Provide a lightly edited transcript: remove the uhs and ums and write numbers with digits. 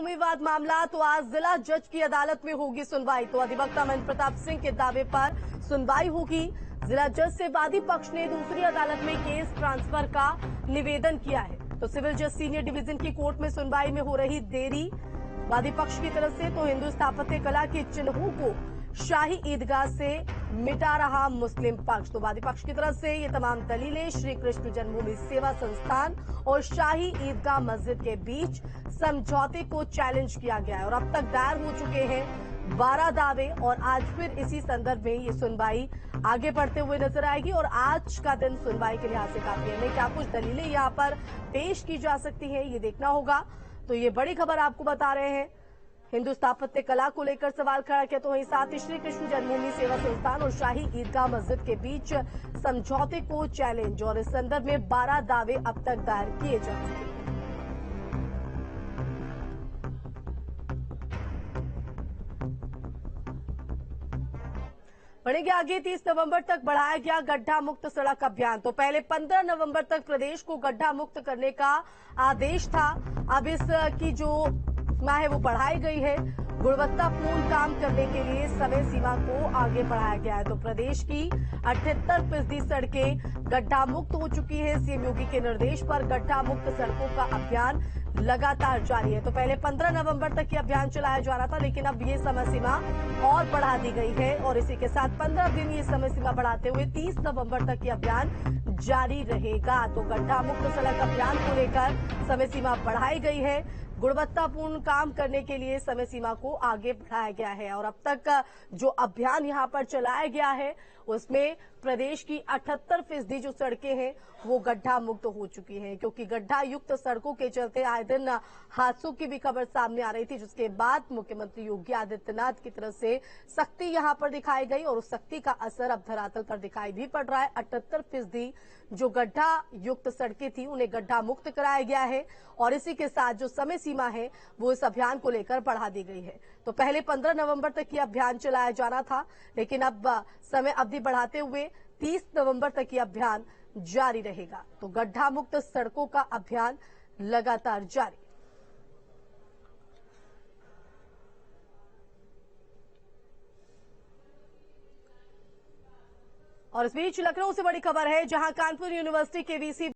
भूमि विवाद मामला, तो आज जिला जज की अदालत में होगी सुनवाई। तो अधिवक्ता महेंद्र प्रताप सिंह के दावे पर सुनवाई होगी। जिला जज से वादी पक्ष ने दूसरी अदालत में केस ट्रांसफर का निवेदन किया है। तो सिविल जज सीनियर डिवीजन की कोर्ट में सुनवाई में हो रही देरी वादी पक्ष की तरफ से, तो हिंदू स्थापत्य कला के चिन्हों को शाही ईदगाह से मिटा रहा मुस्लिम पक्ष। तो वादी पक्ष की तरफ से ये तमाम दलीलें श्री कृष्ण जन्मभूमि सेवा संस्थान और शाही ईदगाह मस्जिद के बीच समझौते को चैलेंज किया गया है और अब तक दायर हो चुके हैं 12 दावे और आज फिर इसी संदर्भ में ये सुनवाई आगे बढ़ते हुए नजर आएगी। और आज का दिन सुनवाई के लिहाज से काफी है। क्या कुछ दलीलें यहाँ पर पेश की जा सकती है, ये देखना होगा। तो ये बड़ी खबर आपको बता रहे हैं। हिंदू स्थापत्य कला को लेकर सवाल खड़ा किया, तो वहीं साथ ही श्री कृष्ण जन्मभूमि सेवा संस्थान और शाही ईदगाह मस्जिद के बीच समझौते को चैलेंज, और इस संदर्भ में 12 दावे अब तक दायर किए जा चुके हैं। बढ़ेंगे आगे। 30 नवंबर तक बढ़ाया गया गड्ढा मुक्त सड़क अभियान। तो पहले 15 नवंबर तक प्रदेश को गड्ढा मुक्त करने का आदेश था। अब इसकी जो सीमा है वो बढ़ाई गई है। गुणवत्तापूर्ण काम करने के लिए समय सीमा को आगे बढ़ाया गया है। तो प्रदेश की 78% सड़कें गड्ढा मुक्त हो चुकी है। सीएम योगी के निर्देश पर गड्ढा मुक्त सड़कों का अभियान लगातार जारी है। तो पहले 15 नवंबर तक ये अभियान चलाया जा रहा था, लेकिन अब ये समय सीमा और बढ़ा दी गई है और इसी के साथ 15 दिन ये समय सीमा बढ़ाते हुए 30 नवंबर तक ये अभियान जारी रहेगा। तो गड्ढा मुक्त सड़क अभियान को लेकर समय सीमा बढ़ाई गई है। गुणवत्तापूर्ण काम करने के लिए समय सीमा को आगे बढ़ाया गया है और अब तक जो अभियान यहां पर चलाया गया है उसमें प्रदेश की 78% जो सड़कें हैं वो गड्ढा मुक्त हो चुकी हैं, क्योंकि गड्ढा युक्त सड़कों के चलते आए दिन हादसों की भी खबर सामने आ रही थी, जिसके बाद मुख्यमंत्री योगी आदित्यनाथ की तरफ से सख्ती यहां पर दिखाई गई और उस सख्ती का असर अब धरातल पर दिखाई भी पड़ रहा है। 78% जो गड्ढा युक्त सड़कें थी उन्हें गड्ढा मुक्त कराया गया है और इसी के साथ जो समय सीमा है वो इस अभियान को लेकर बढ़ा दी गई है। तो पहले 15 नवंबर तक ये अभियान चलाया जाना था, लेकिन अब समय अवधि बढ़ाते हुए 30 नवंबर तक ये अभियान जारी रहेगा। तो गड्ढा मुक्त सड़कों का अभियान लगातार जारी। और इस बीच लखनऊ से बड़ी खबर है, जहां कानपुर यूनिवर्सिटी के वीसी